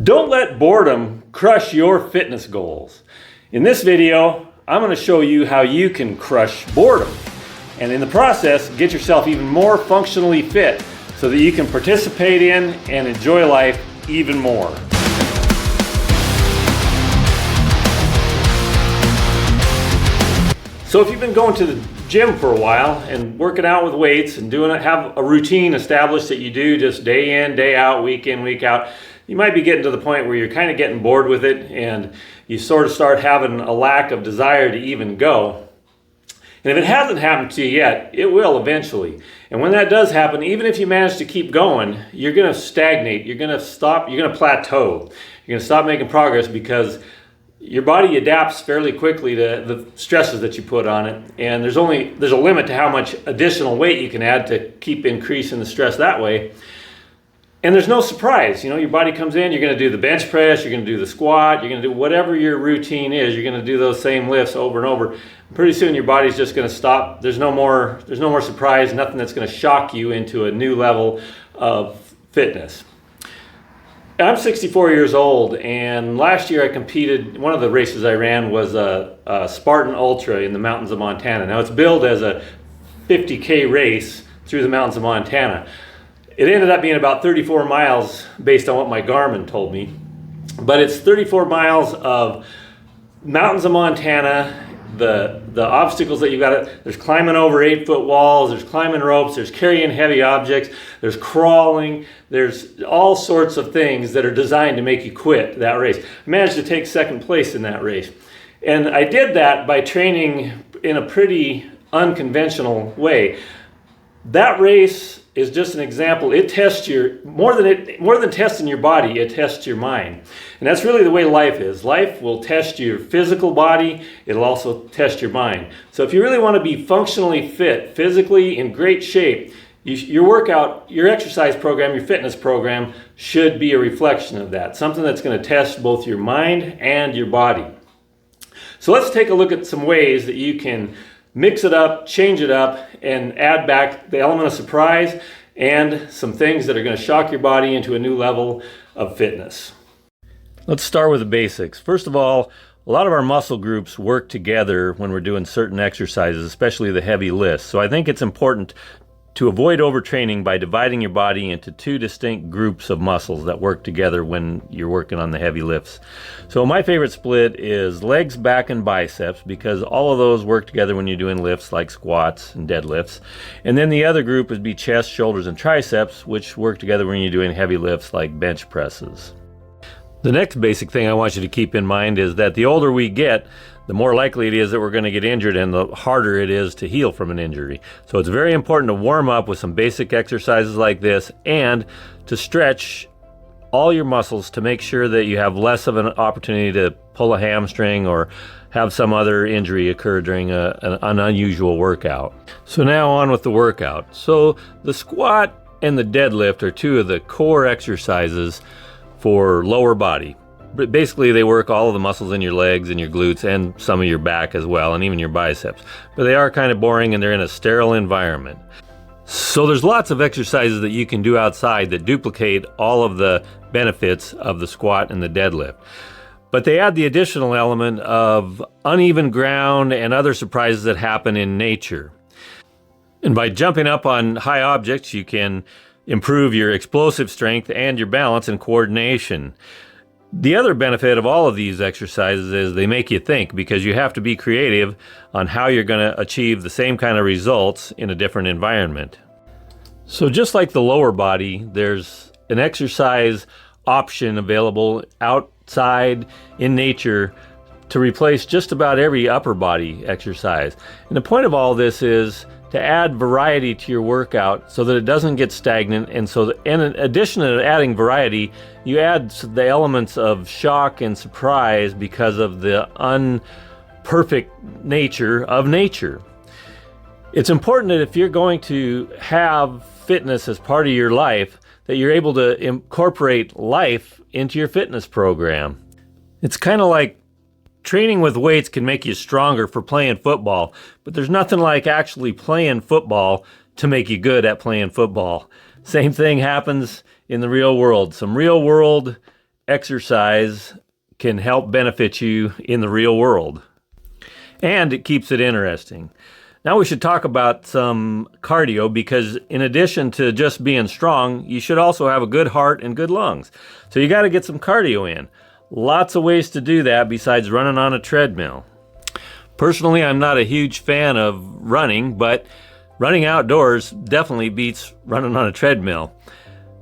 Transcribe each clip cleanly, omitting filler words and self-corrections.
Don't let boredom crush your fitness goals. In this video, I'm going to show you how you can crush boredom and in the process get yourself even more functionally fit so that you can participate in and enjoy life even more. So if you've been going to the gym for a while and working out with weights and have a routine established that you do just day in, day out, week in, week out, you might be getting to the point where you're kind of getting bored with it and you sort of start having a lack of desire to even go. And if it hasn't happened to you yet, it will eventually. And when that does happen, even if you manage to keep going, you're going to stagnate, you're going to stop, you're going to plateau. You're going to stop making progress because your body adapts fairly quickly to the stresses that you put on it. And there's a limit to how much additional weight you can add to keep increasing the stress that way. And there's no surprise, your body comes in, you're going to do the bench press, you're going to do the squat, you're going to do whatever your routine is, you're going to do those same lifts over and over. Pretty soon your body's just going to stop. There's no more surprise, nothing that's going to shock you into a new level of fitness. I'm 64 years old, and last year I competed. One of the races I ran was a Spartan Ultra in the mountains of Montana. Now it's billed as a 50K race through the mountains of Montana. It ended up being about 34 miles based on what my Garmin told me. But it's 34 miles of mountains of Montana, the obstacles that you there's climbing over 8-foot walls, there's climbing ropes, there's carrying heavy objects, there's crawling, there's all sorts of things that are designed to make you quit that race. I managed to take second place in that race. And I did that by training in a pretty unconventional way. That race is just an example. It tests more than testing your body, it tests your mind. And that's really the way life is. Life will test your physical body, it'll also test your mind. So if you really want to be functionally fit, physically in great shape, your workout, your exercise program, your fitness program should be a reflection of that. Something that's going to test both your mind and your body. So let's take a look at some ways that you can mix it up, change it up, and add back the element of surprise and some things that are going to shock your body into a new level of fitness. Let's start with the basics. First of all, a lot of our muscle groups work together when we're doing certain exercises, especially the heavy lifts. So I think it's important to avoid overtraining by dividing your body into two distinct groups of muscles that work together when you're working on the heavy lifts. So my favorite split is legs, back, and biceps because all of those work together when you're doing lifts like squats and deadlifts. And then the other group would be chest, shoulders, and triceps, which work together when you're doing heavy lifts like bench presses. The next basic thing I want you to keep in mind is that the older we get, the more likely it is that we're going to get injured and the harder it is to heal from an injury. So it's very important to warm up with some basic exercises like this and to stretch all your muscles to make sure that you have less of an opportunity to pull a hamstring or have some other injury occur during an unusual workout. So now on with the workout. So the squat and the deadlift are two of the core exercises for lower body. But basically they work all of the muscles in your legs and your glutes and some of your back as well, and even your biceps. But they are kind of boring and they're in a sterile environment. So there's lots of exercises that you can do outside that duplicate all of the benefits of the squat and the deadlift. But they add the additional element of uneven ground and other surprises that happen in nature. And by jumping up on high objects, you can improve your explosive strength and your balance and coordination. The other benefit of all of these exercises is they make you think because you have to be creative on how you're going to achieve the same kind of results in a different environment. So just like the lower body, there's an exercise option available outside in nature to replace just about every upper body exercise. And the point of all this is to add variety to your workout so that it doesn't get stagnant. And so in addition to adding variety, you add the elements of shock and surprise because of the unperfect nature of nature. It's important that if you're going to have fitness as part of your life, that you're able to incorporate life into your fitness program. It's kind of like training with weights can make you stronger for playing football, but there's nothing like actually playing football to make you good at playing football. Same thing happens in the real world. Some real world exercise can help benefit you in the real world. And it keeps it interesting. Now we should talk about some cardio, because in addition to just being strong, you should also have a good heart and good lungs. So you got to get some cardio in. Lots of ways to do that besides running on a treadmill. Personally, I'm not a huge fan of running, but running outdoors definitely beats running on a treadmill.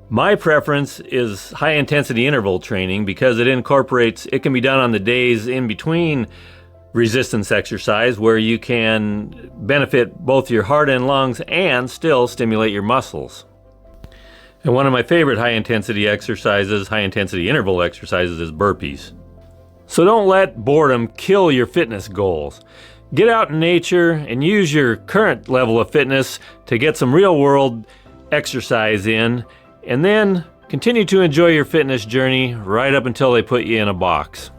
My preference is high intensity interval training because it can be done on the days in between resistance exercise, where you can benefit both your heart and lungs and still stimulate your muscles. And one of my favorite high intensity interval exercises is burpees. So don't let boredom kill your fitness goals. Get out in nature and use your current level of fitness to get some real world exercise in, and then continue to enjoy your fitness journey right up until they put you in a box.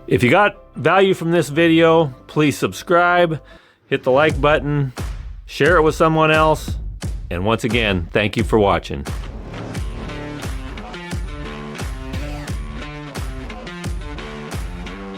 If you got value from this video, please subscribe, hit the like button, share it with someone else, and once again, thank you for watching.